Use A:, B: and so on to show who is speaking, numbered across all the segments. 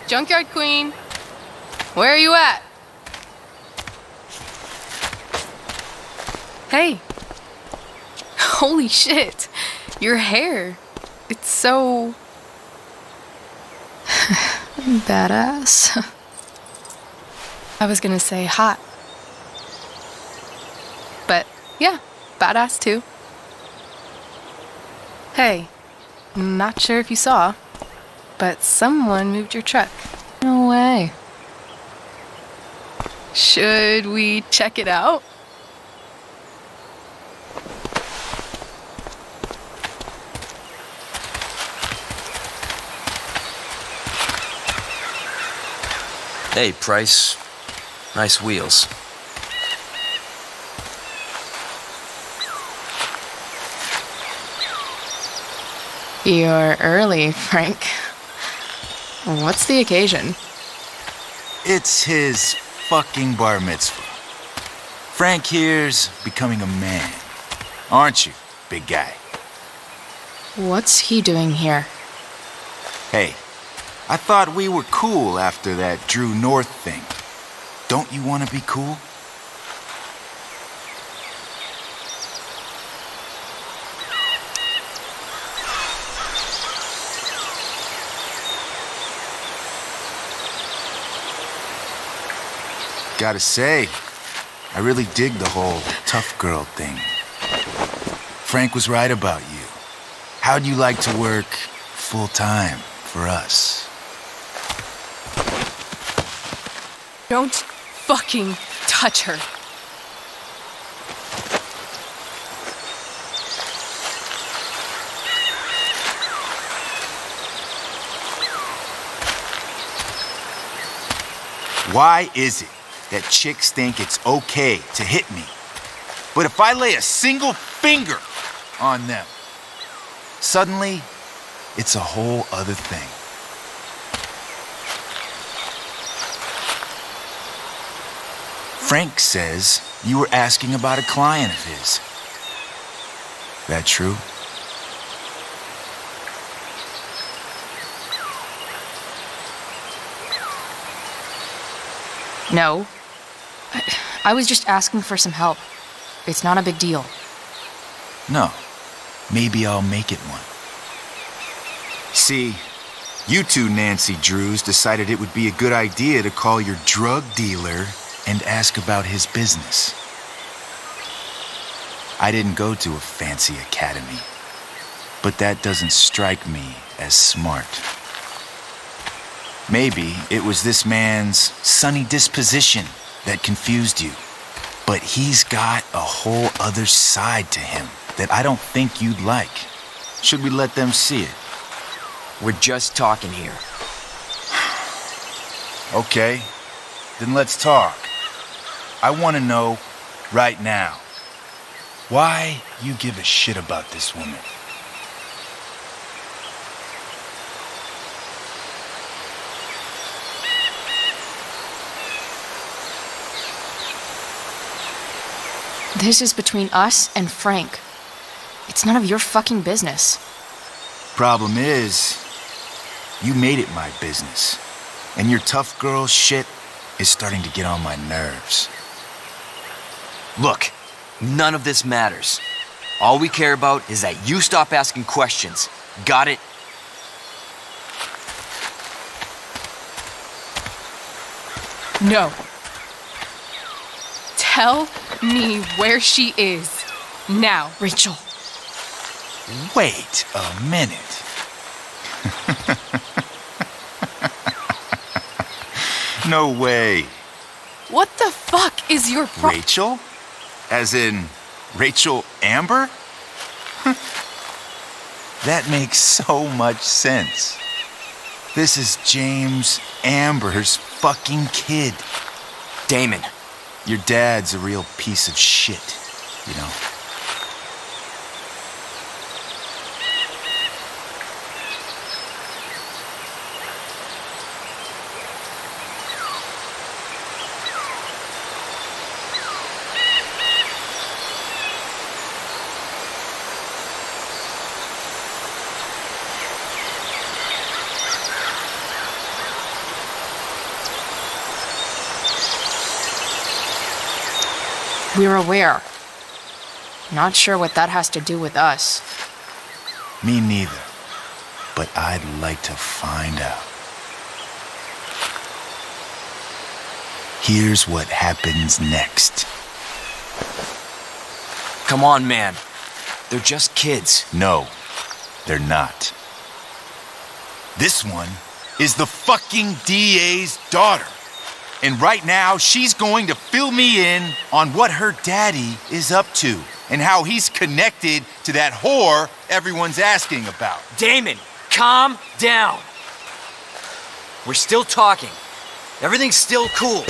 A: Junkyard Queen, where are you at? Hey. Holy shit. Your hair. It's so... badass. I was gonna say hot. But yeah, badass too. Hey, not sure if you saw, but someone moved your truck. No way. Should we check it out?
B: Hey, Price. Nice wheels.
A: You're early, Frank. What's the occasion?
C: It's his fucking bar mitzvah. Frank here's becoming a man. Aren't you, big guy?
A: What's he doing here?
C: Hey, I thought we were cool after that Drew North thing. Don't you want to be cool? Gotta say, I really dig the whole tough girl thing. Frank was right about you. How'd you like to work full-time for us?
A: Don't fucking touch her.
C: Why is it that chicks think it's okay to hit me, but if I lay a single finger on them, suddenly it's a whole other thing? Frank says you were asking about a client of his. That true?
A: No. I was just asking for some help. It's not a big deal.
C: No. Maybe I'll make it one. See, you two Nancy Drews decided it would be a good idea to call your drug dealer and ask about his business. I didn't go to a fancy academy, but that doesn't strike me as smart. Maybe it was this man's sunny disposition that confused you, but he's got a whole other side to him that I don't think you'd like. Should we let them see it?
B: We're just talking here.
C: Okay, then let's talk. I want to know right now why you give a shit about this woman.
A: This is between us and Frank. It's none of your fucking business.
C: Problem is, you made it my business, and your tough girl shit is starting to get on my nerves.
B: Look, none of this matters. All we care about is that you stop asking questions. Got it?
A: No. Tell me where she is. Now, Rachel.
C: Wait a minute. No way.
A: What the fuck is your
C: Rachel? As in Rachel Amber? That makes so much sense. This is James Amber's fucking kid.
B: Damon.
C: Your dad's a real piece of shit, you know?
A: We're aware. Not sure what that has to do with us.
C: Me neither. But I'd like to find out. Here's what happens next.
B: Come on, man. They're just kids.
C: No, they're not. This one is the fucking DA's daughter. And right now, she's going to fill me in on what her daddy is up to and how he's connected to that whore everyone's asking about.
B: Damon, calm down. We're still talking. Everything's still cool.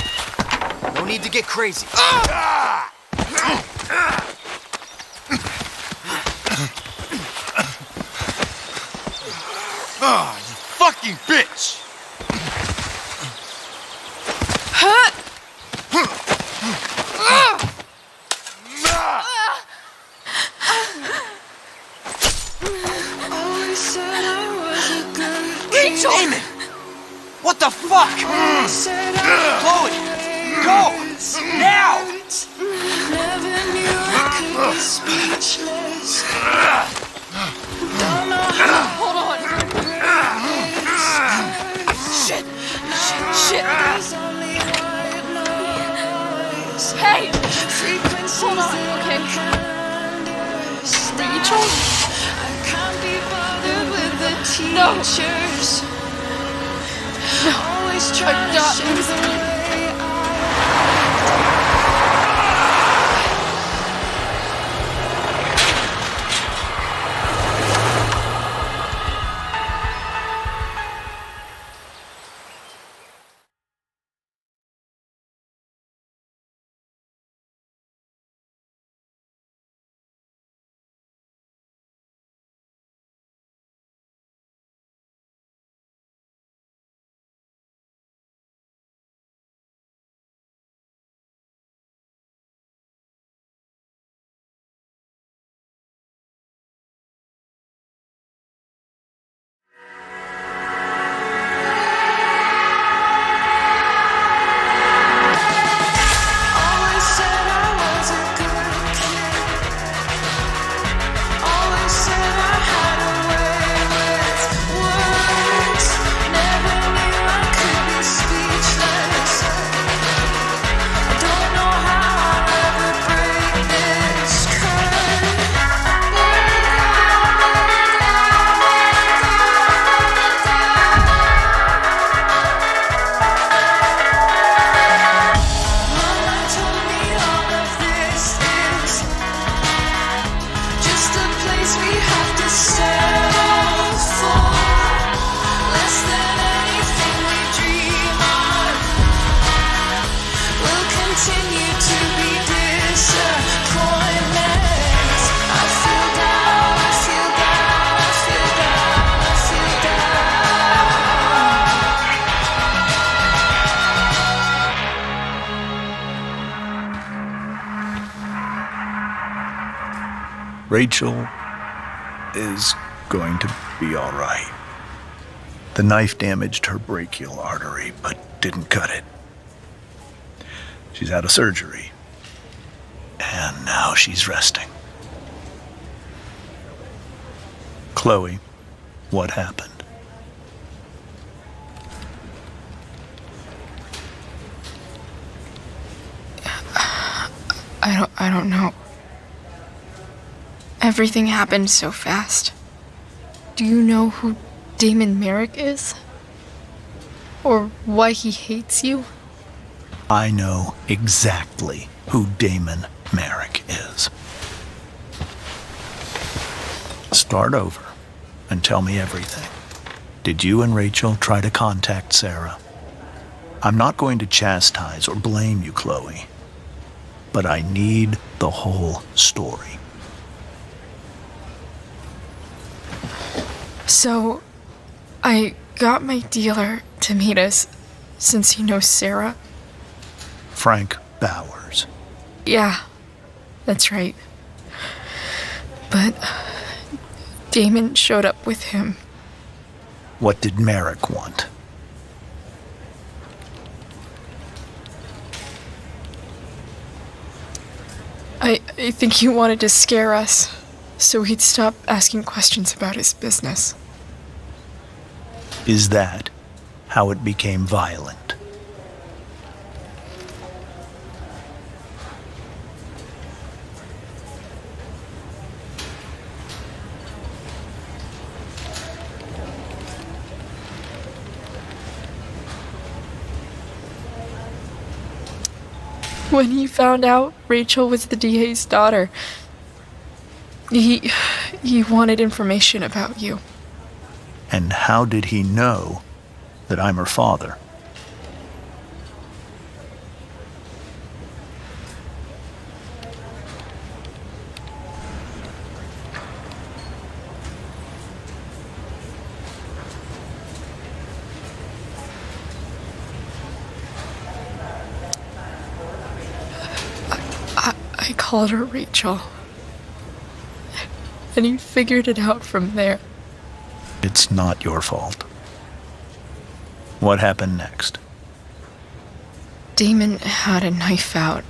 B: No need to get crazy.
C: Ah, you fucking bitch!
B: Rachel! Damon! What the fuck? Chloe! Go! Now!
A: Hold on. Shit. Hey! Hold on, okay. Rachel? No! I'm not losing you.
D: Rachel is going to be all right. The knife damaged her brachial artery, but didn't cut it. She's had a surgery, and now she's resting. Chloe, what happened?
A: I don't know. Everything happened so fast. Do you know who Damon Merrick is? Or why he hates you?
D: I know exactly who Damon Merrick is. Start over and tell me everything. Did you and Rachel try to contact Sarah? I'm not going to chastise or blame you, Chloe, but I need the whole story.
A: So, I got my dealer to meet us since he knows Sarah.
D: Frank Bowers.
A: Yeah, that's right. But Damon showed up with him.
D: What did Merrick want?
A: I think he wanted to scare us, so he'd stop asking questions about his business.
D: Is that how it became violent?
A: When he found out Rachel was the DA's daughter, he wanted information about you.
D: And how did he know that I'm her father?
A: I called her Rachel. And he figured it out from there.
D: It's not your fault. What happened next?
A: Damon had a knife out,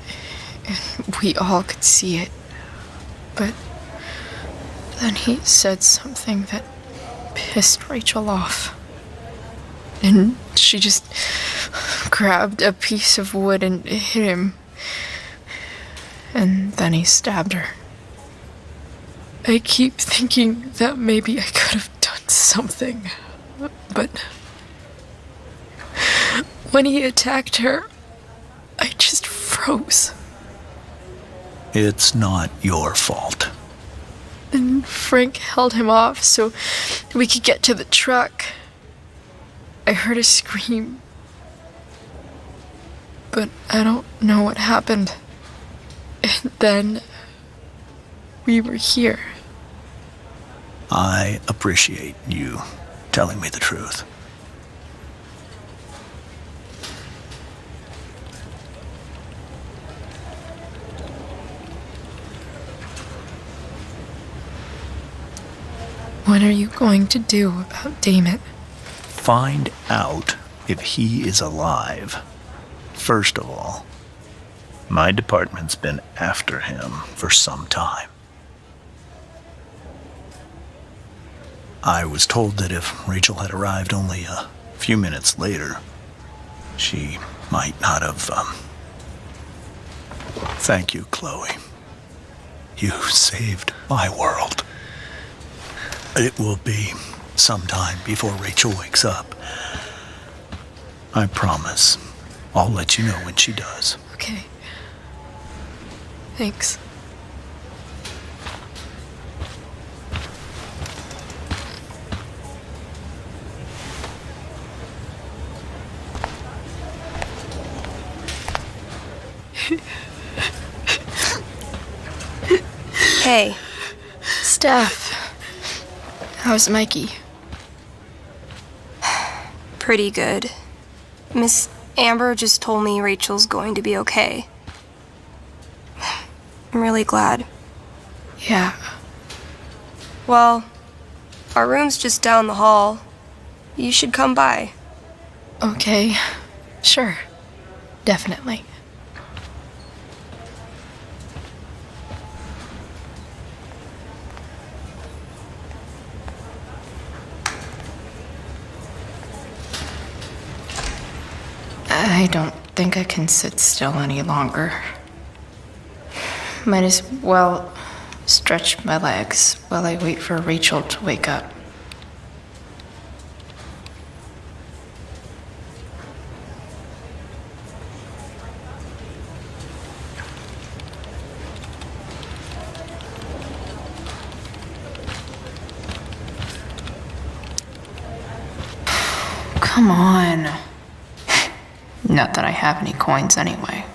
A: and we all could see it. But then he said something that pissed Rachel off. And she just grabbed a piece of wood and hit him. And then he stabbed her. I keep thinking that maybe I could have done something, but when he attacked her, I just froze.
D: It's not your fault.
A: And Frank held him off so we could get to the truck. I heard a scream, but I don't know what happened. And then we were here.
D: I appreciate you telling me the truth.
A: What are you going to do about Damon?
D: Find out if he is alive. First of all, my department's been after him for some time. I was told that if Rachel had arrived only a few minutes later, she might not have, Thank you, Chloe. You saved my world. It will be some time before Rachel wakes up. I promise. I'll let you know when she does.
A: Okay. Thanks.
E: Hey.
A: Steph. How's Mikey?
E: Pretty good. Miss Amber just told me Rachel's going to be okay. I'm really glad.
A: Yeah.
E: Well, our room's just down the hall. You should come by.
A: Okay. Sure. Definitely. I don't think I can sit still any longer. Might as well stretch my legs while I wait for Rachel to wake up. Come on. Not that I have any coins anyway.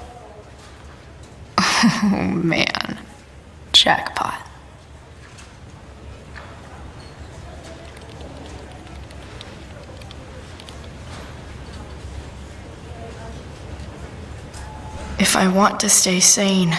A: Oh man. Jackpot. If I want to stay sane,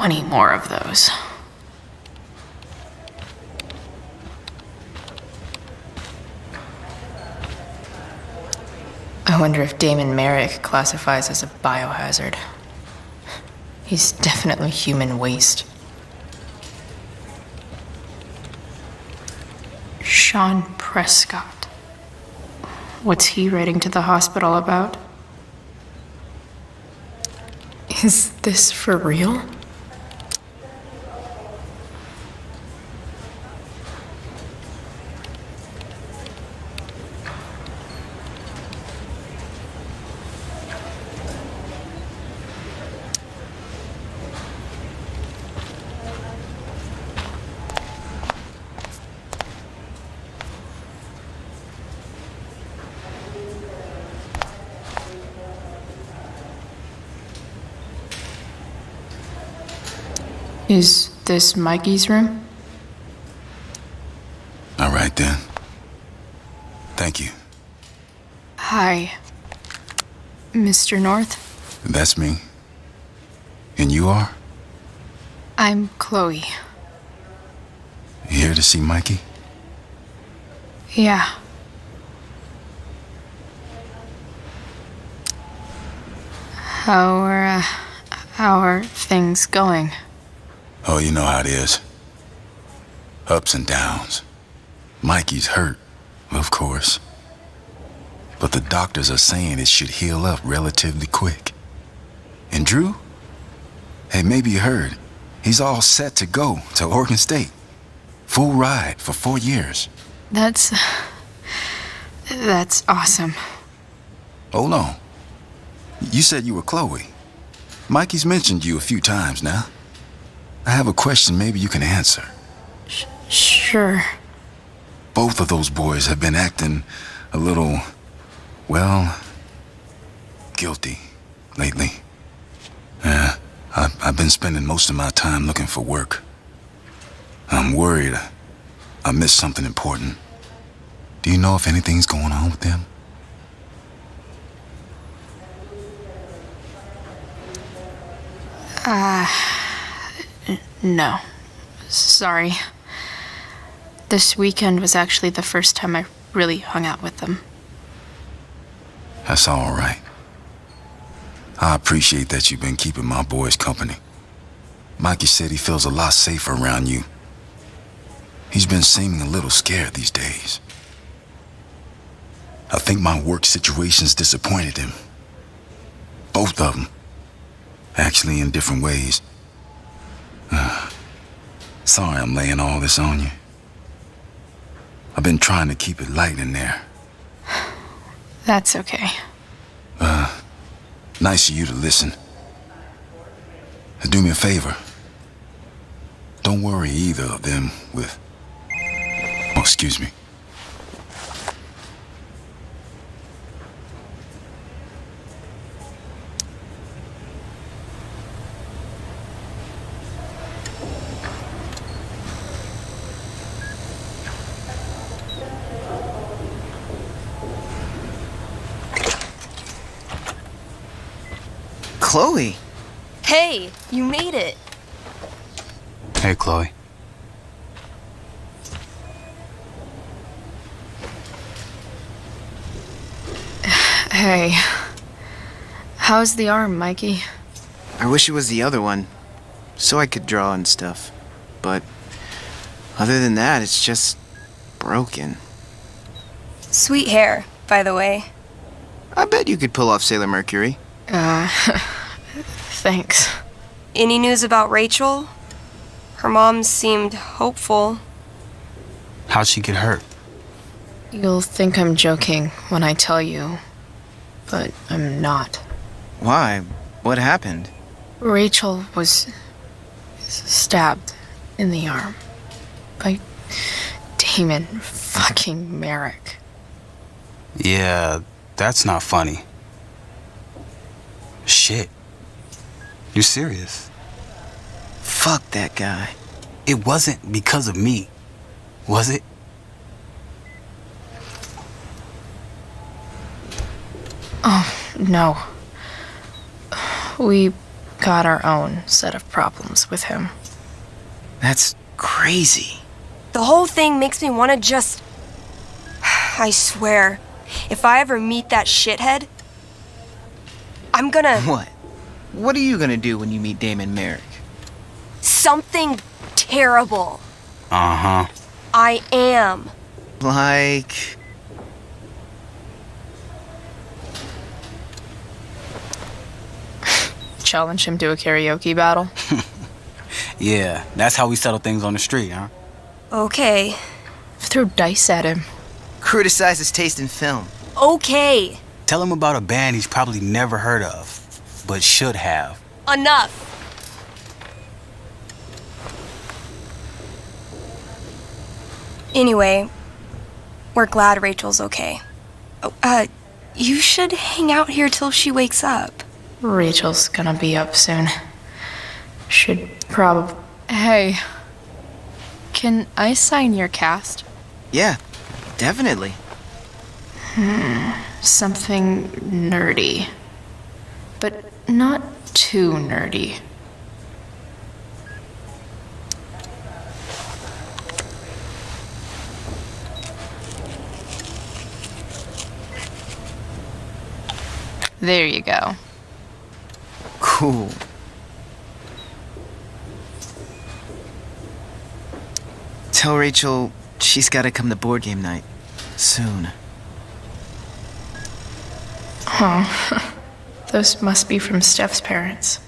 A: 20 more of those. I wonder if Damon Merrick classifies as a biohazard. He's definitely human waste. Sean Prescott. What's he writing to the hospital about? Is this for real? Is this Mikey's room?
C: All right, then. Thank you.
A: Hi, Mr. North.
C: That's me. And you are?
A: I'm Chloe.
C: Here to see Mikey?
A: Yeah. How are things going?
C: Oh, you know how it is. Ups and downs. Mikey's hurt, of course. But the doctors are saying it should heal up relatively quick. And Drew? Hey, maybe you heard. He's all set to go to Oregon State. Full ride for 4 years.
A: That's awesome.
C: Hold on. You said you were Chloe. Mikey's mentioned you a few times now. I have a question maybe you can answer.
A: Sure.
C: Both of those boys have been acting a little, well, guilty lately. Yeah, I've been spending most of my time looking for work. I'm worried I missed something important. Do you know if anything's going on with them?
A: No. Sorry. This weekend was actually the first time I really hung out with them.
C: That's all right. I appreciate that you've been keeping my boys company. Mikey said he feels a lot safer around you. He's been seeming a little scared these days. I think my work situation's disappointed him. Both of them. Actually, in different ways. Sorry I'm laying all this on you. I've been trying to keep it light in there.
A: That's okay.
C: Nice of you to listen. Do me a favor. Don't worry either of them with... Oh, excuse me.
F: Chloe!
E: Hey, you made it.
C: Hey, Chloe.
A: Hey. How's the arm, Mikey?
F: I wish it was the other one, so I could draw and stuff. But other than that, it's just broken.
E: Sweet hair, by the way.
F: I bet you could pull off Sailor Mercury.
A: Thanks.
E: Any news about Rachel? Her mom seemed hopeful.
G: How'd she get hurt?
A: You'll think I'm joking when I tell you, but I'm not.
F: Why? What happened?
A: Rachel was stabbed in the arm by Damon fucking Merrick.
G: Yeah, that's not funny. Shit. You serious?
F: Fuck that guy.
G: It wasn't because of me, was it?
A: Oh, no. We got our own set of problems with him.
F: That's crazy.
E: The whole thing makes me want to just... I swear, if I ever meet that shithead, I'm gonna...
F: What? What are you gonna do when you meet Damon Merrick?
E: Something terrible.
G: Uh-huh.
E: I am.
F: Like...
A: Challenge him to a karaoke battle.
G: Yeah, that's how we settle things on the street, huh?
E: Okay.
A: Throw dice at him.
F: Criticize his taste in film.
E: Okay.
G: Tell him about a band he's probably never heard of, but should have.
E: Enough. Anyway, we're glad Rachel's okay. Oh, you should hang out here till she wakes up.
A: Rachel's gonna be up soon. Should probably... Hey, can I sign your cast?
F: Yeah, definitely.
A: Something nerdy. But not too nerdy. There you go.
F: Cool. Tell Rachel she's gotta come to board game night. Soon.
A: Oh, those must be from Steph's parents.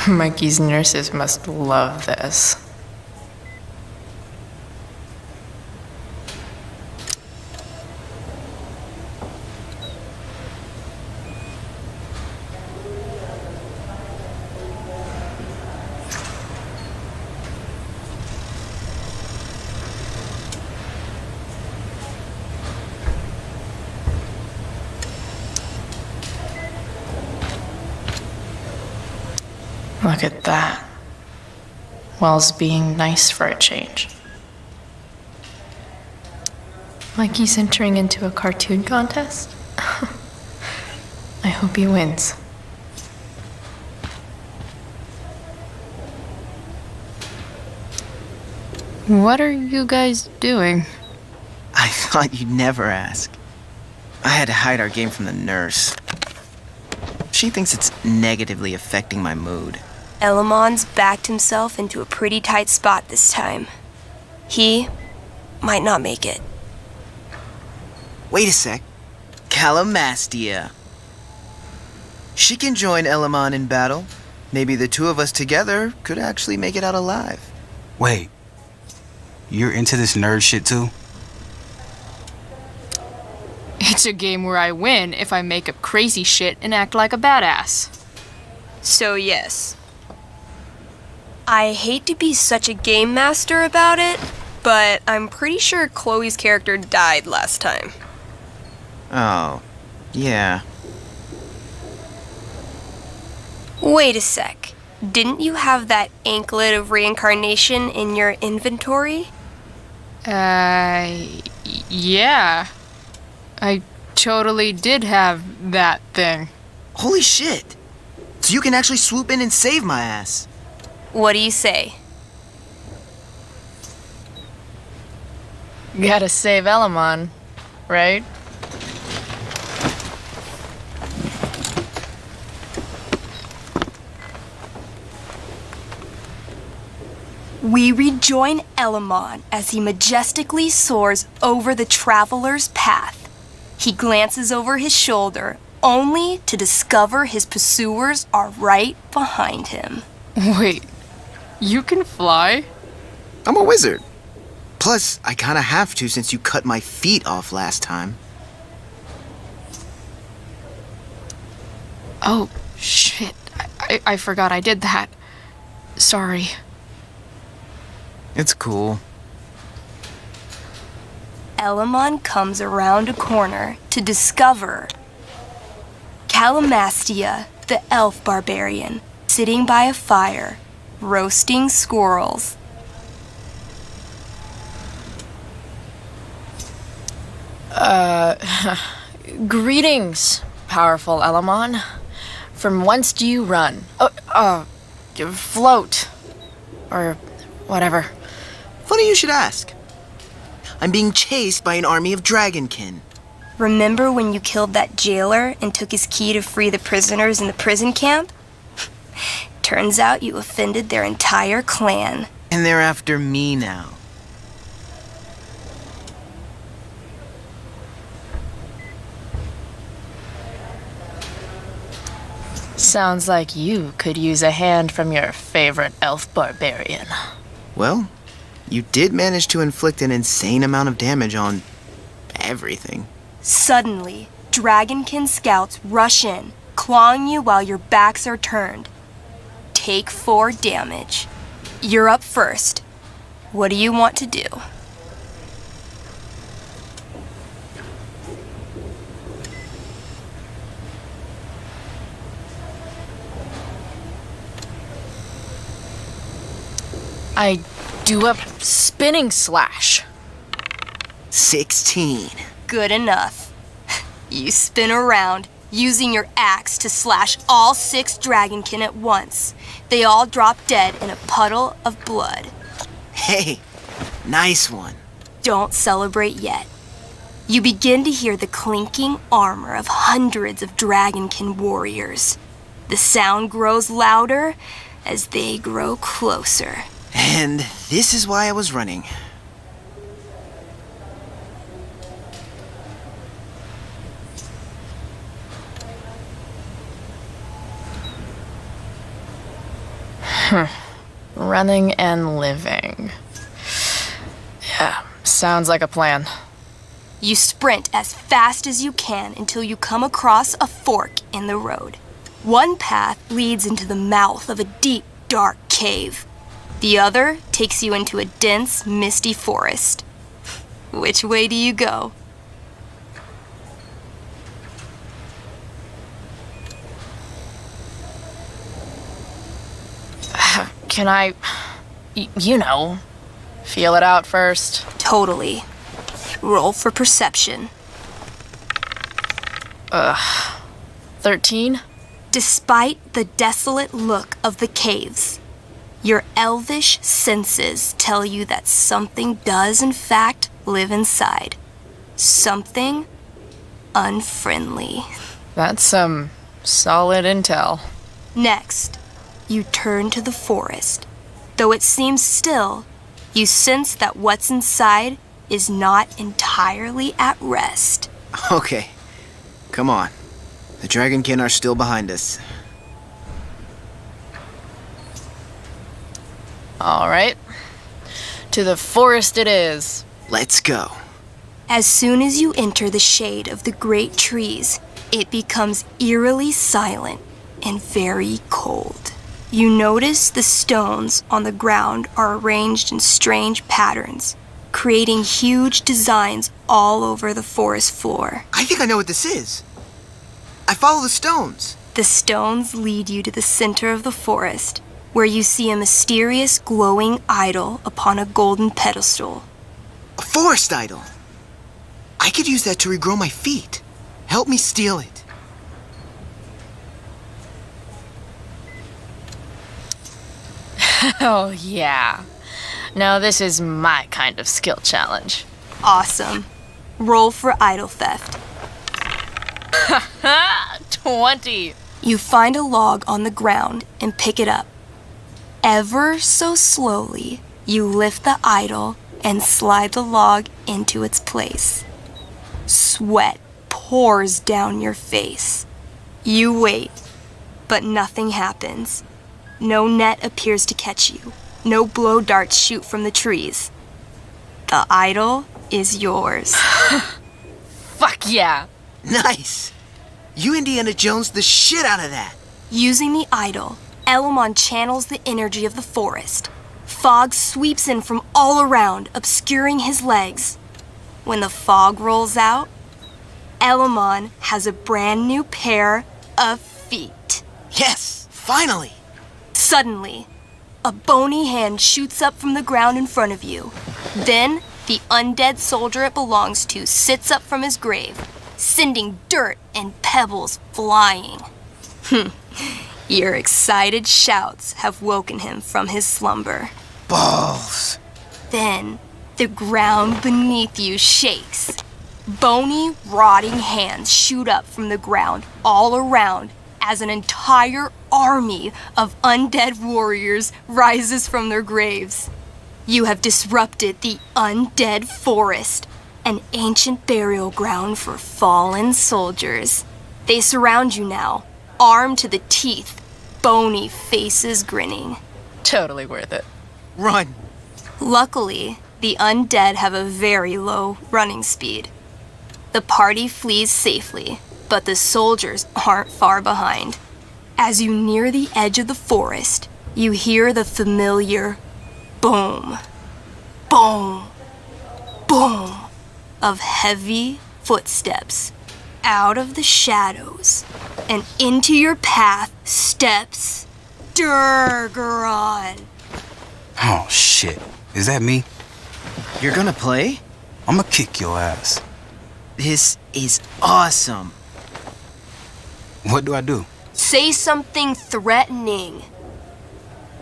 A: Mikey's nurses must love this. Look at that. Wells being nice for a change. Like he's entering into a cartoon contest? I hope he wins. What are you guys doing?
F: I thought you'd never ask. I had to hide our game from the nurse. She thinks it's negatively affecting my mood.
E: Elamon's backed himself into a pretty tight spot this time. He might not make it.
F: Wait a sec. Calamastia. She can join Elamon in battle. Maybe the two of us together could actually make it out alive.
G: Wait, you're into this nerd shit too?
A: It's a game where I win if I make up crazy shit and act like a badass.
E: So yes. I hate to be such a game master about it, but I'm pretty sure Chloe's character died last time.
F: Oh, yeah.
E: Wait a sec. Didn't you have that anklet of reincarnation in your inventory?
A: Yeah. I totally did have that thing.
F: Holy shit! So you can actually swoop in and save my ass.
E: What do you say?
A: Gotta save Elamon, right?
E: We rejoin Elamon as he majestically soars over the traveler's path. He glances over his shoulder, only to discover his pursuers are right behind him.
A: Wait, you can fly?
F: I'm a wizard. Plus, I kinda have to since you cut my feet off last time.
A: Oh, shit. I forgot I did that. Sorry.
F: It's cool.
E: Elamon comes around a corner to discover Calamastia, the elf barbarian, sitting by a fire, roasting squirrels.
A: Greetings, powerful Elamon. From whence do you run? Float. Or whatever.
F: Funny you should ask. I'm being chased by an army of dragonkin.
E: Remember when you killed that jailer and took his key to free the prisoners in the prison camp? Turns out you offended their entire clan.
F: And they're after me now.
A: Sounds like you could use a hand from your favorite elf barbarian.
F: Well, you did manage to inflict an insane amount of damage on everything.
E: Suddenly, dragonkin scouts rush in, clawing you while your backs are turned. Take 4 damage. You're up first. What do you want to do?
A: I do a spinning slash.
F: 16.
E: Good enough. You spin around, using your axe to slash all 6 dragonkin at once. They all drop dead in a puddle of blood.
F: Hey, nice one.
E: Don't celebrate yet. You begin to hear the clinking armor of hundreds of dragonkin warriors. The sound grows louder as they grow closer.
F: And this is why I was running.
A: Running and living. Yeah, sounds like a plan.
E: You sprint as fast as you can until you come across a fork in the road. One path leads into the mouth of a deep, dark cave. The other takes you into a dense, misty forest. Which way do you go?
A: Can I, feel it out first?
E: Totally. Roll for perception.
A: 13?
E: Despite the desolate look of the caves, your elvish senses tell you that something does in fact live inside. Something unfriendly.
A: That's some solid intel.
E: Next, you turn to the forest. Though it seems still, you sense that what's inside is not entirely at rest.
F: Okay, come on. The dragonkin are still behind us.
A: All right. To the forest it is.
F: Let's go.
E: As soon as you enter the shade of the great trees, it becomes eerily silent and very cold. You notice the stones on the ground are arranged in strange patterns, creating huge designs all over the forest floor.
F: I think I know what this is. I follow the stones.
E: The stones lead you to the center of the forest, where you see a mysterious glowing idol upon a golden pedestal.
F: A forest idol. I could use that to regrow my feet. Help me steal it.
A: Oh, yeah. Now this is my kind of skill challenge.
E: Awesome. Roll for idol theft.
A: 20.
E: You find a log on the ground and pick it up. Ever so slowly, you lift the idol and slide the log into its place. Sweat pours down your face. You wait, but nothing happens. No net appears to catch you. No blow darts shoot from the trees. The idol is yours.
A: Fuck yeah.
F: Nice. You Indiana Jones the shit out of that.
E: Using the idol, Elamon channels the energy of the forest. Fog sweeps in from all around, obscuring his legs. When the fog rolls out, Elamon has a brand new pair of feet.
F: Yes, finally.
E: Suddenly, a bony hand shoots up from the ground in front of you. Then, the undead soldier it belongs to sits up from his grave, sending dirt and pebbles flying. Your excited shouts have woken him from his slumber.
F: Balls!
E: Then, the ground beneath you shakes. Bony, rotting hands shoot up from the ground all around as an entire army of undead warriors rises from their graves. You have disrupted the undead forest, an ancient burial ground for fallen soldiers. They surround you now, armed to the teeth, bony faces grinning.
A: Totally worth it.
F: Run!
E: Luckily, the undead have a very low running speed. The party flees safely, but the soldiers aren't far behind. As you near the edge of the forest, you hear the familiar boom, boom, boom of heavy footsteps. Out of the shadows and into your path steps Durgaron.
G: Oh, shit. Is that me?
F: You're gonna play?
G: I'm gonna kick your ass.
F: This is awesome.
G: What do I do?
E: Say something threatening.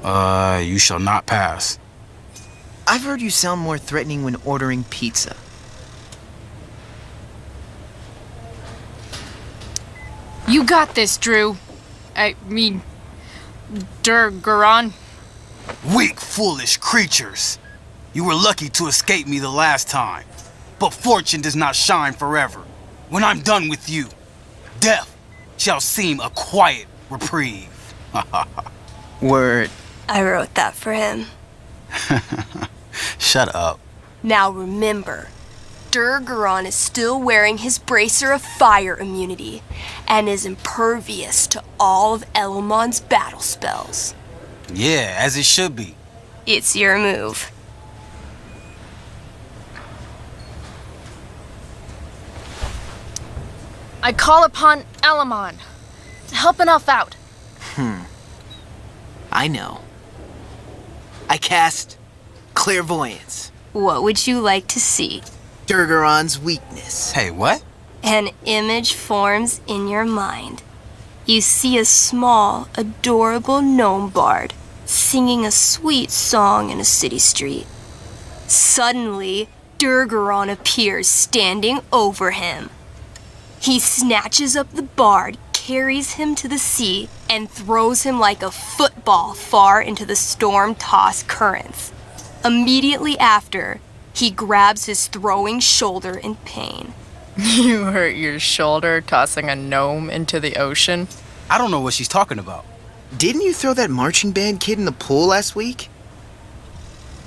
G: You shall not pass.
F: I've heard you sound more threatening when ordering pizza.
A: You got this, Drew. I mean, Durgaron.
G: Weak, foolish creatures. You were lucky to escape me the last time. But fortune does not shine forever. When I'm done with you, death shall seem a quiet reprieve.
F: Word.
E: I wrote that for him.
G: Shut up.
E: Now remember, Durgaron is still wearing his bracer of fire immunity and is impervious to all of Elamon's battle spells.
G: Yeah, as it should be.
E: It's your move.
A: I call upon Elamon to help an elf out.
F: I know. I cast Clairvoyance.
E: What would you like to see?
F: Durgaron's weakness.
G: Hey, what?
E: An image forms in your mind. You see a small, adorable gnome bard singing a sweet song in a city street. Suddenly, Durgaron appears standing over him. He snatches up the bard, carries him to the sea, and throws him like a football far into the storm-tossed currents. Immediately after, he grabs his throwing shoulder in pain.
A: You hurt your shoulder tossing a gnome into the ocean?
G: I don't know what she's talking about.
F: Didn't you throw that marching band kid in the pool last week?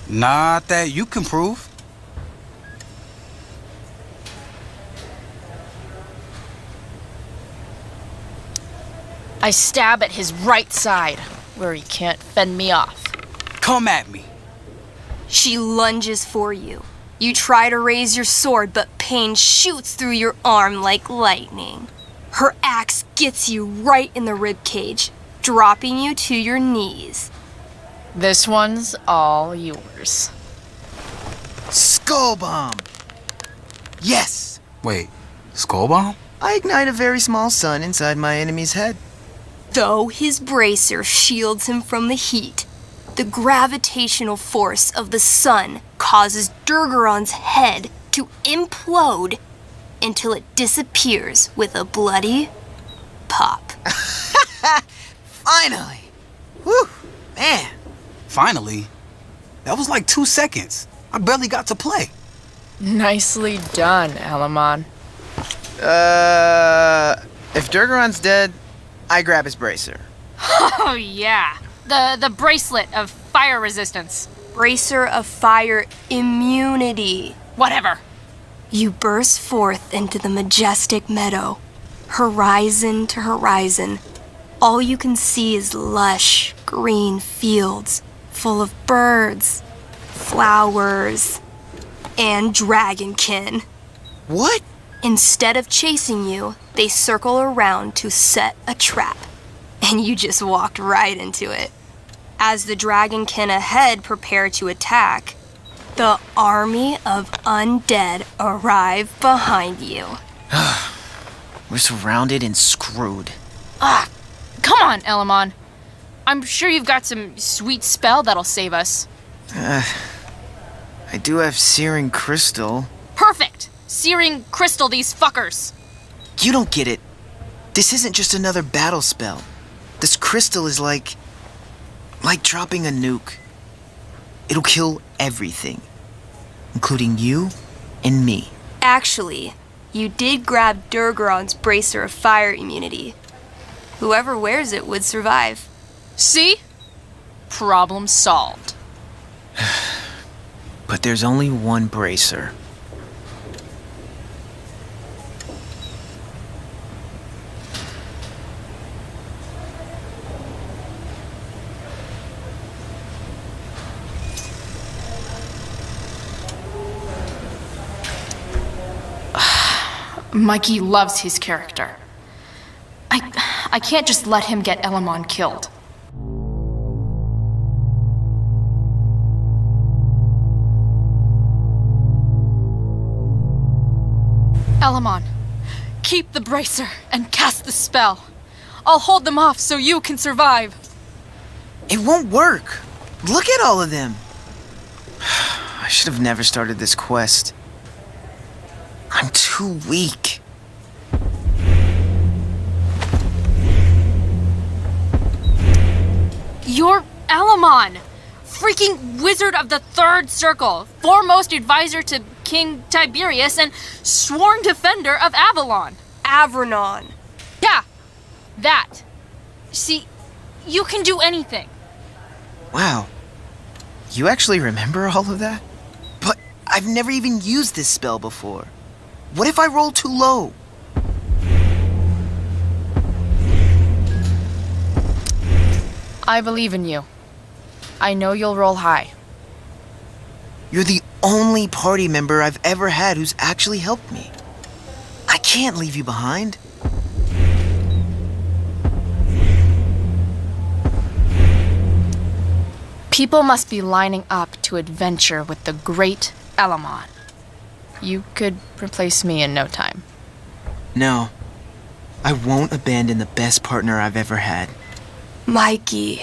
G: Not that you can prove.
A: I stab at his right side, where he can't fend me off.
G: Come at me.
E: She lunges for you. You try to raise your sword, but pain shoots through your arm like lightning. Her axe gets you right in the ribcage, dropping you to your knees.
A: This one's all yours.
F: Skull bomb! Yes!
G: Wait, skull bomb?
F: I ignite a very small sun inside my enemy's head.
E: Though his bracer shields him from the heat, the gravitational force of the sun causes Durgaron's head to implode until it disappears with a bloody pop.
F: Finally! Whew! Man!
G: Finally? That was like 2 seconds. I barely got to play.
A: Nicely done, Elamon.
F: If Durgaron's dead, I grab his bracer.
A: Oh, yeah. The bracelet of fire resistance.
E: Bracer of fire immunity.
A: Whatever.
E: You burst forth into the majestic meadow. Horizon to horizon, all you can see is lush, green fields full of birds, flowers, and dragonkin.
F: What?
E: Instead of chasing you, they circle around to set a trap. And you just walked right into it. As the dragonkin ahead prepare to attack, The army of undead arrive behind you.
F: We're surrounded and screwed.
A: Come on, Elamon. I'm sure you've got some sweet spell that'll save us.
F: I do have searing crystal.
A: Perfect! Searing crystal these fuckers.
F: You don't get it. This isn't just another battle spell. This crystal is like dropping a nuke. It'll kill everything, including you and me.
E: Actually, you did grab Durgaron's bracer of fire immunity. Whoever wears it would survive.
A: See? Problem solved.
F: But there's only one bracer.
A: Mikey loves his character. I can't just let him get Elamon killed. Elamon, keep the bracer and cast the spell. I'll hold them off so you can survive.
F: It won't work. Look at all of them. I should have never started this quest. I'm too weak.
A: You're Elamon, freaking wizard of the Third Circle, foremost advisor to King Tiberius, and sworn defender of Avalon.
E: Avronon.
A: Yeah, that. See, you can do anything.
F: Wow. You actually remember all of that? But I've never even used this spell before. What if I roll too low?
A: I believe in you. I know you'll roll high.
F: You're the only party member I've ever had who's actually helped me. I can't leave you behind.
A: People must be lining up to adventure with the great Elamon. You could replace me in no time.
F: No. I won't abandon the best partner I've ever had.
E: Mikey.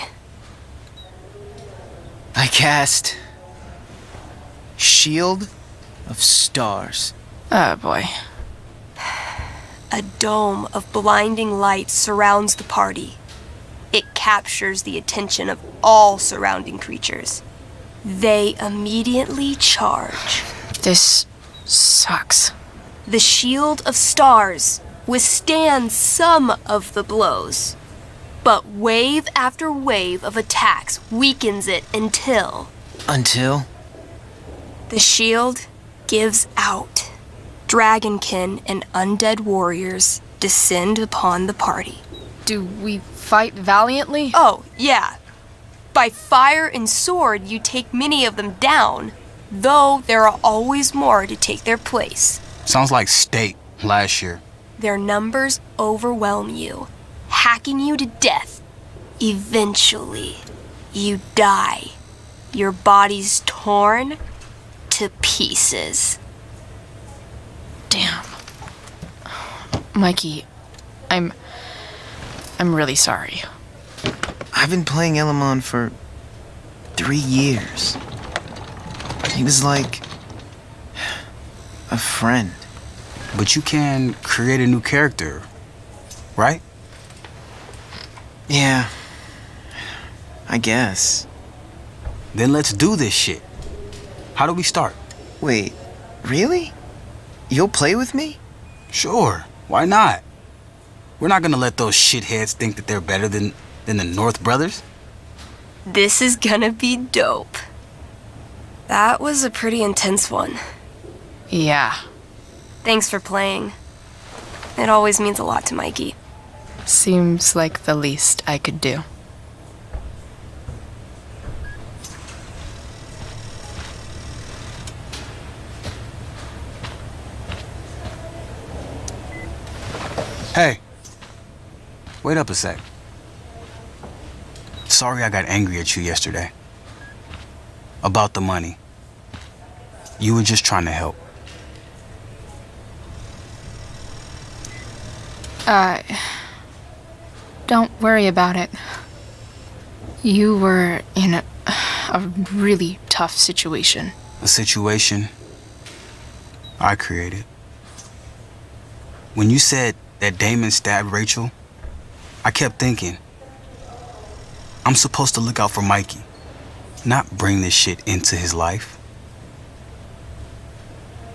F: I cast Shield of Stars.
A: Oh boy.
E: A dome of blinding light surrounds the party. It captures the attention of all surrounding creatures. They immediately charge.
A: This sucks.
E: The Shield of Stars withstands some of the blows, but wave after wave of attacks weakens it until the shield gives out. Dragonkin and undead warriors descend upon the party.
A: Do we fight valiantly?
E: Oh, yeah. By fire and sword, you take many of them down, though there are always more to take their place.
G: Sounds like State last year.
E: Their numbers overwhelm you, hacking you to death. Eventually, you die. Your body's torn to pieces.
A: Damn. Mikey, I'm really sorry.
F: I've been playing Elamon for 3 years. He was like a friend.
G: But you can create a new character, right?
F: Yeah, I guess.
G: Then let's do this shit. How do we start?
F: Wait, really? You'll play with me?
G: Sure, why not? We're not gonna let those shitheads think that they're better than the North Brothers.
E: This is gonna be dope. That was a pretty intense one.
A: Yeah.
E: Thanks for playing. It always means a lot to Mikey.
A: Seems like the least I could do.
G: Hey, wait up a sec. Sorry I got angry at you yesterday. About the money. You were just trying to help.
A: Don't worry about it. You were in a really tough situation.
G: A situation I created. When you said that Damon stabbed Rachel, I kept thinking, I'm supposed to look out for Mikey, not bring this shit into his life.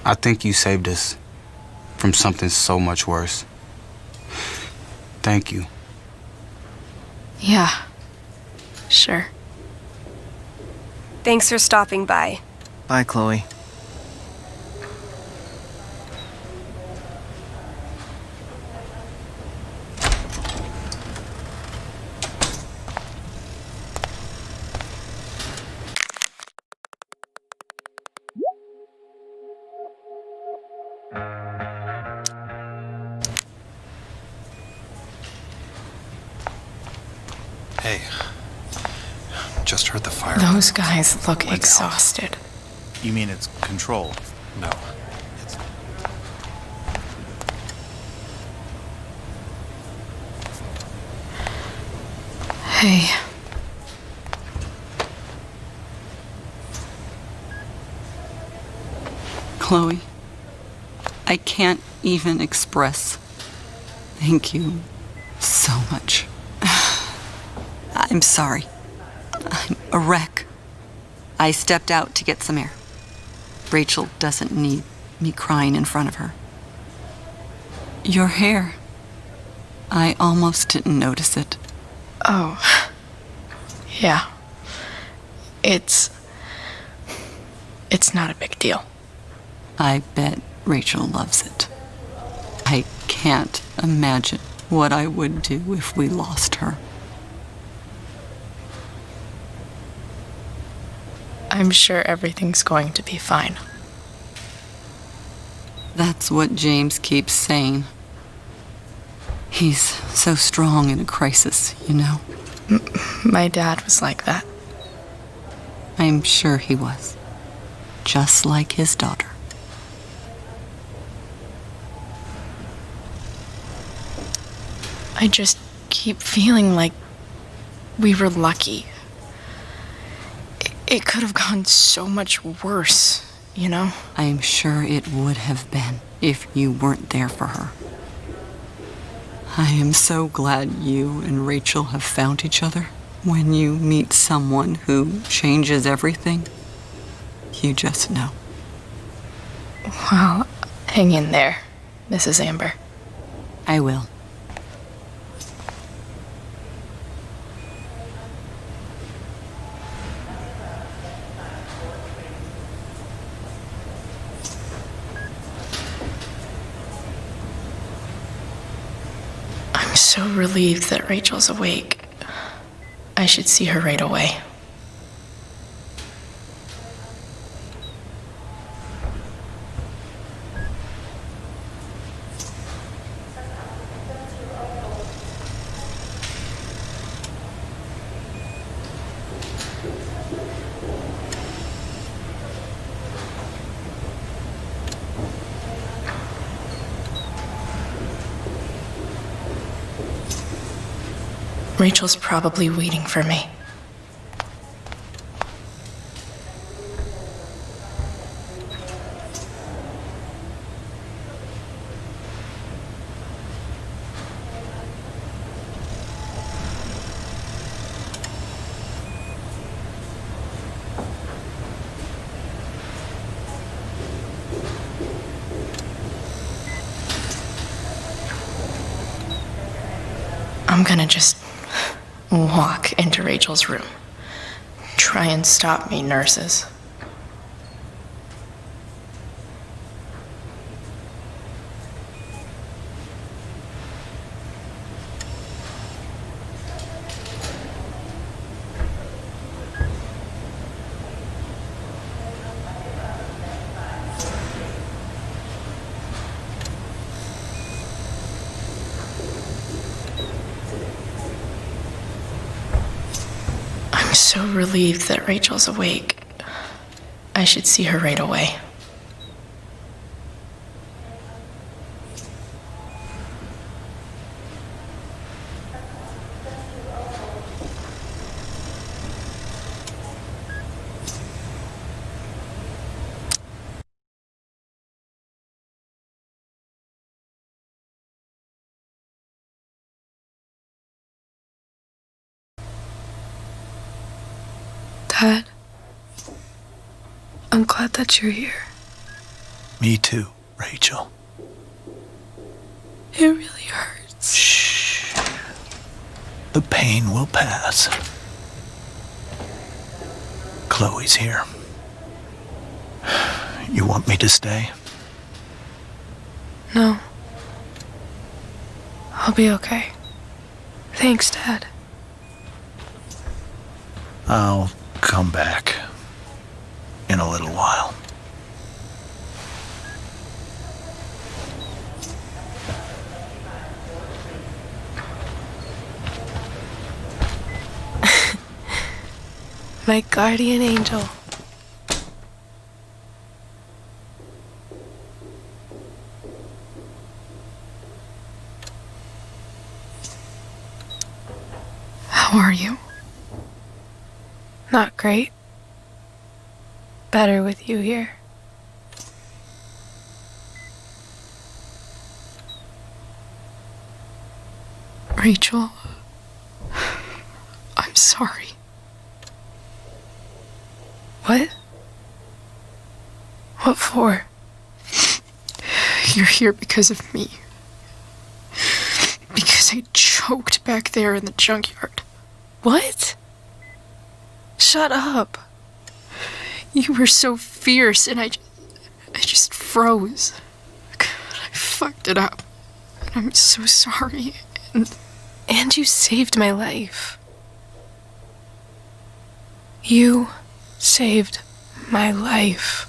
G: I think you saved us from something so much worse. Thank you.
A: Yeah, sure.
E: Thanks for stopping by.
F: Bye, Chloe.
H: Hey, just heard the fire.
A: Those guys look
H: Went out.
A: exhausted.
D: You mean it's control?
H: No, it's...
A: Hey,
I: Chloe, I can't even express thank you so much. I'm sorry. I'm a wreck. I stepped out to get some air. Rachel doesn't need me crying in front of her. Your hair. I almost didn't notice it.
A: oh, yeah. It's not a big deal.
I: I bet Rachel loves it. I can't imagine what I would do if we lost her.
A: I'm sure everything's going to be fine.
I: That's what James keeps saying. He's so strong in a crisis, you know?
A: My dad was like that.
I: I'm sure he was. Just like his daughter.
A: I just keep feeling like we were lucky. It could have gone so much worse, you know?
I: I'm sure it would have been if you weren't there for her. I am so glad you and Rachel have found each other. When you meet someone who changes everything, you just know.
A: Well, hang in there, Mrs. Amber.
I: I will.
A: I'm so relieved that Rachel's awake. I should see her right away. Rachel's probably waiting for me. I'm gonna just walk into Rachel's room. Try and stop me, nurses. I'm so relieved that Rachel's awake. I should see her right away. Dad, I'm glad that you're here.
D: Me too, Rachel.
A: It really hurts.
D: Shh. The pain will pass. Chloe's here. You want me to stay?
A: No. I'll be okay. Thanks, Dad.
D: I'll come back in a little while.
A: My guardian angel. How are you? Not great. Better with you here. Rachel, I'm sorry. What? What for? You're here because of me. Because I choked back there in the junkyard. What? Shut up. You were so fierce and I just froze. God, I fucked it up. And I'm so sorry. And you saved my life. You saved my life.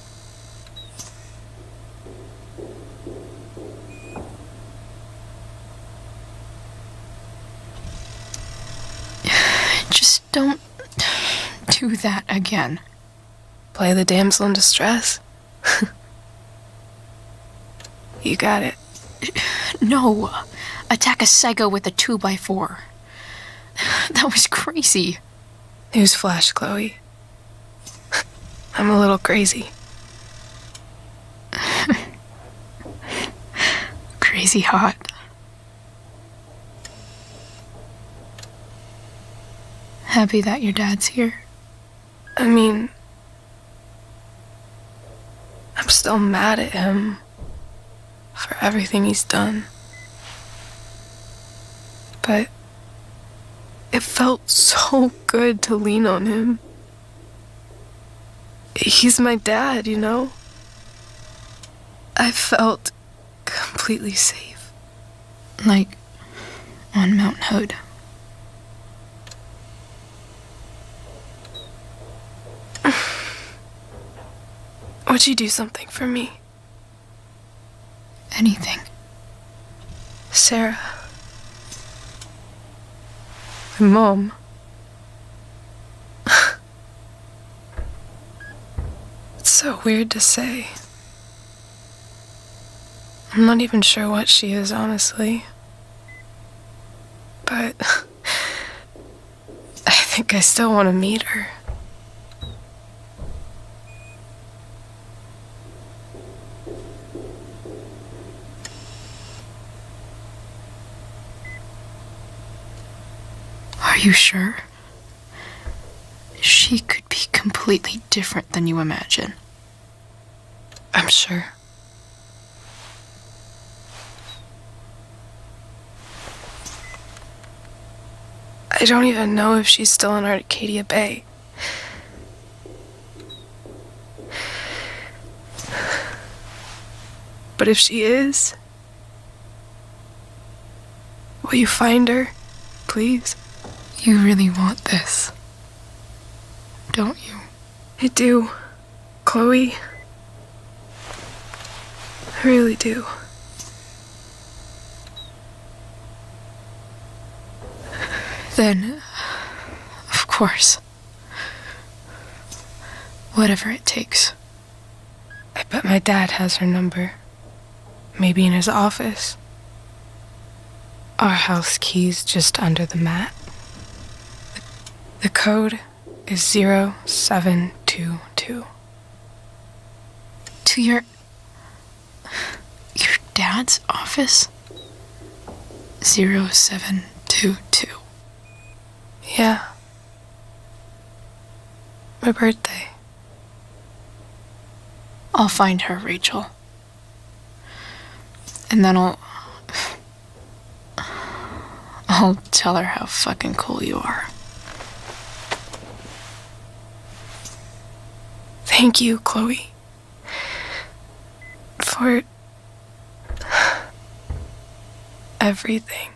A: Just don't do that again. Play the damsel in distress? You got it. No. Attack a psycho with a 2x4. That was crazy. Newsflash, Chloe. I'm a little crazy. Crazy hot. Happy that your dad's here. I mean, I'm still mad at him for everything he's done. But it felt so good to lean on him. He's my dad, you know? I felt completely safe. Like on Mount Hood. Would you do something for me? Anything. Sarah. My mom. It's so weird to say. I'm not even sure what she is, honestly. But I think I still want to meet her. Are you sure? She could be completely different than you imagine. I'm sure. I don't even know if she's still in Arcadia Bay. But if she is, will you find her, please? You really want this, don't you? I do, Chloe. I really do. Then, of course, whatever it takes. I bet my dad has her number. Maybe in his office. Our house key's just under the mat. The code is 0722. To your dad's office? 0722. Yeah. my birthday. I'll find her, Rachel. And then I'll tell her how fucking cool you are. Thank you, Chloe. For everything.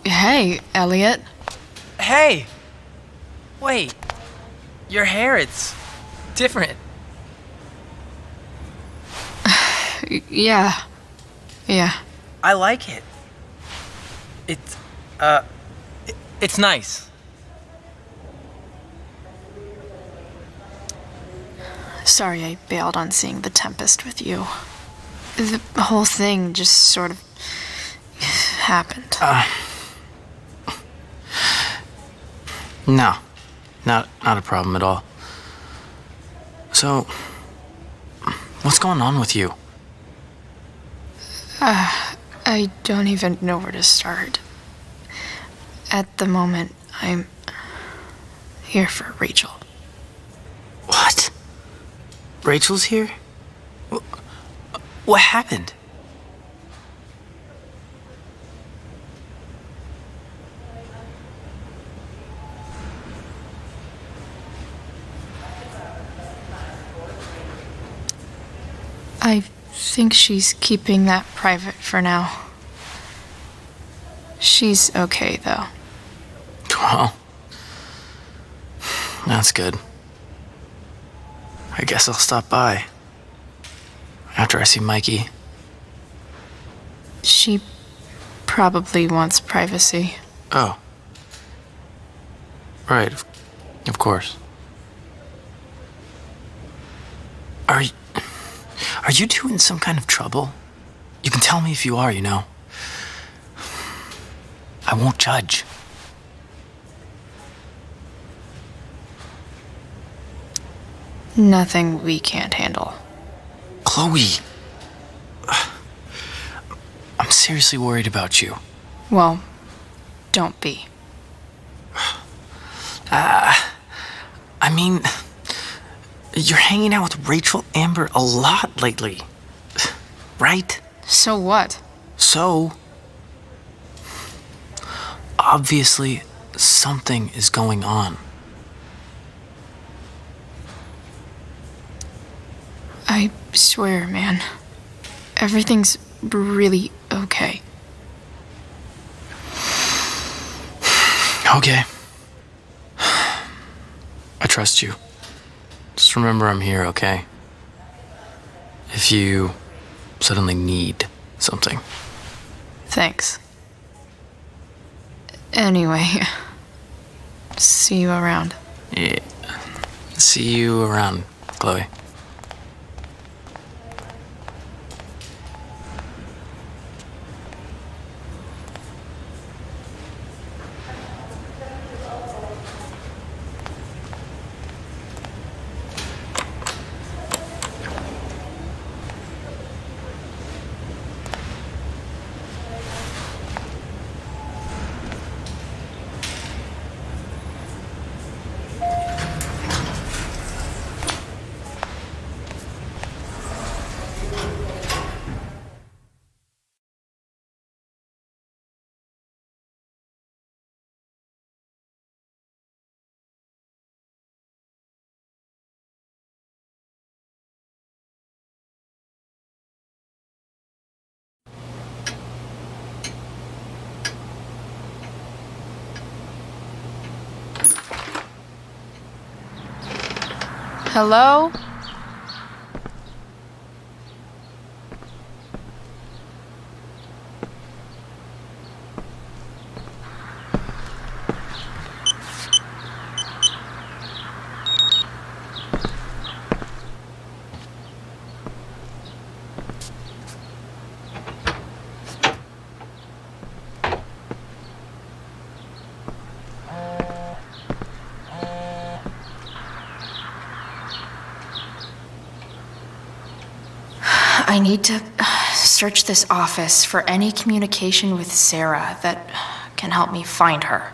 A: Hey, Elliot.
J: Hey! Wait. Your hair, it's different.
A: Yeah.
J: I like it. It's nice.
A: Sorry I bailed on seeing The Tempest with you. The whole thing just sort of happened.
J: No, not a problem at all. So, what's going on with you?
A: I don't even know where to start. At the moment, I'm here for Rachel.
J: What? Rachel's here? What happened?
A: I think she's keeping that private for now. She's okay, though.
J: Well, that's good. I guess I'll stop by after I see Mikey.
A: She probably wants privacy.
J: Oh. Right, of course. Are you two in some kind of trouble? You can tell me if you are, you know. I won't judge.
A: Nothing we can't handle.
J: Chloe! I'm seriously worried about you.
A: Well, don't be.
J: I mean, you're hanging out with Rachel Amber a lot lately. Right?
A: So what?
J: So, obviously, something is going on.
A: I swear, man. Everything's really okay.
J: Okay. I trust you. Just remember I'm here, okay? If you suddenly need something.
A: Thanks. Anyway, see you around.
J: Yeah. See you around, Chloe.
A: Hello? I need to search this office for any communication with Sarah that can help me find her.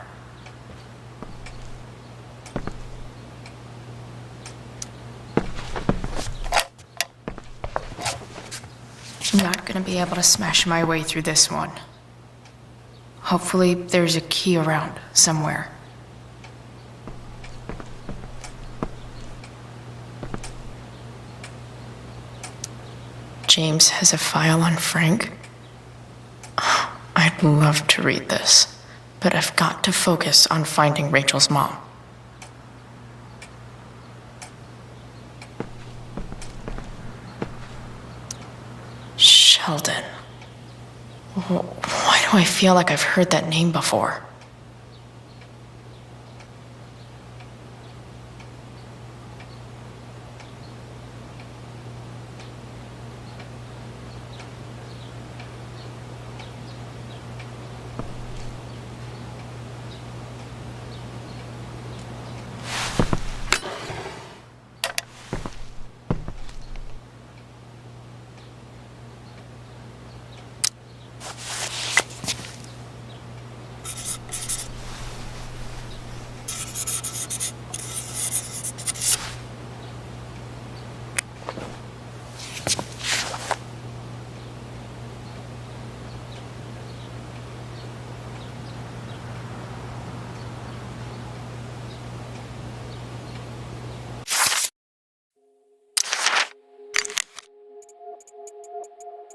A: I'm not gonna be able to smash my way through this one. Hopefully there's a key around somewhere. James has a file on Frank. I'd love to read this, but I've got to focus on finding Rachel's mom. Sheldon. Why do I feel like I've heard that name before?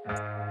A: I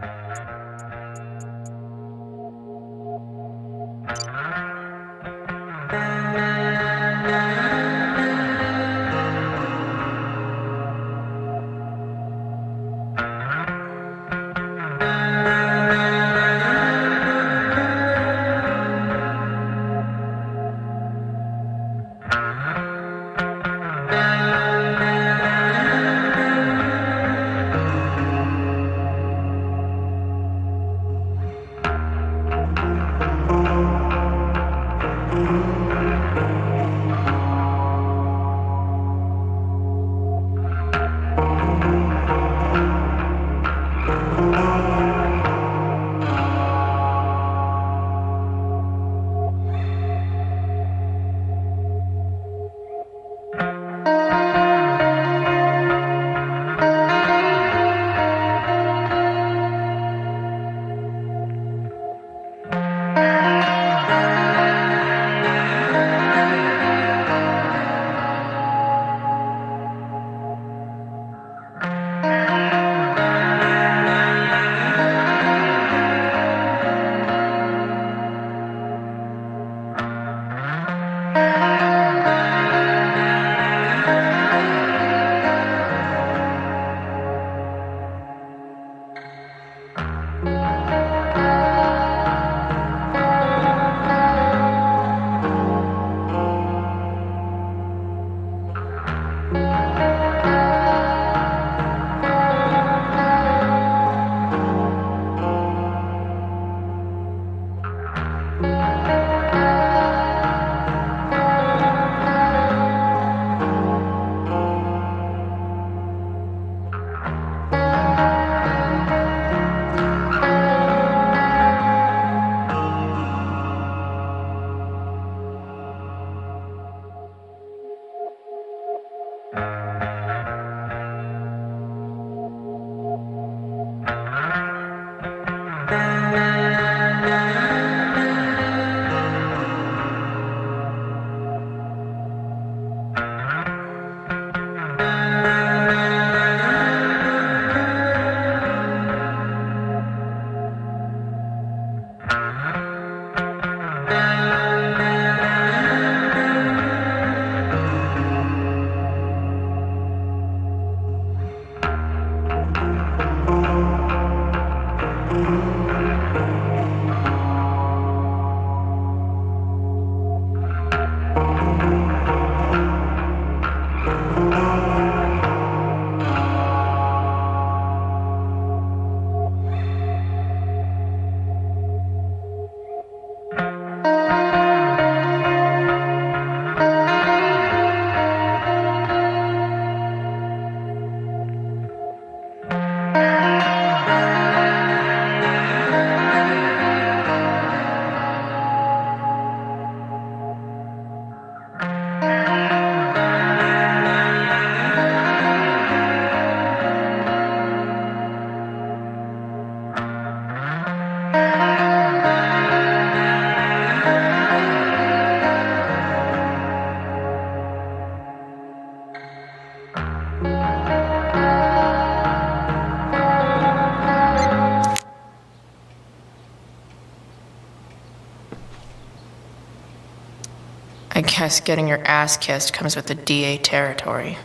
A: guess getting your ass kissed comes with the DA territory.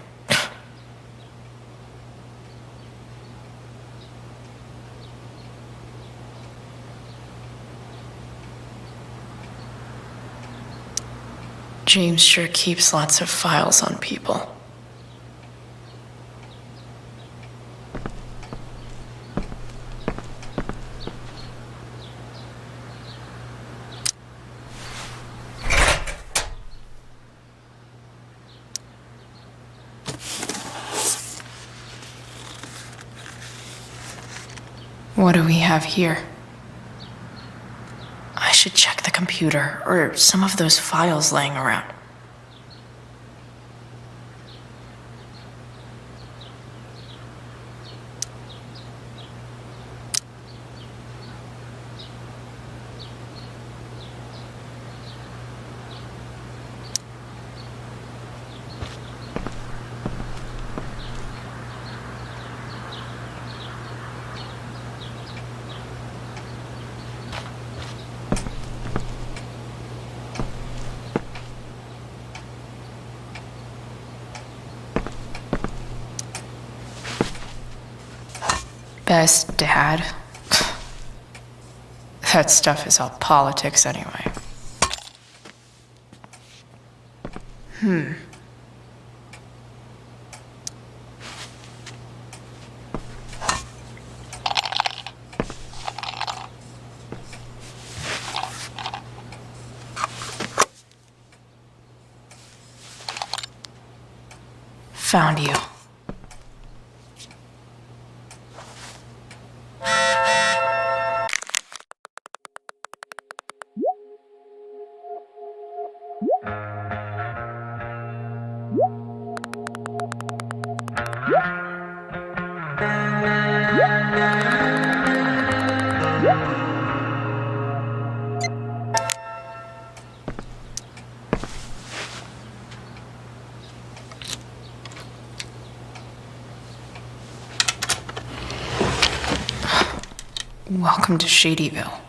A: James sure keeps lots of files on people. What do we have here? I should check the computer or some of those files laying around. Incest, Dad. That stuff is all politics anyway. Found you. Welcome to Shadyville.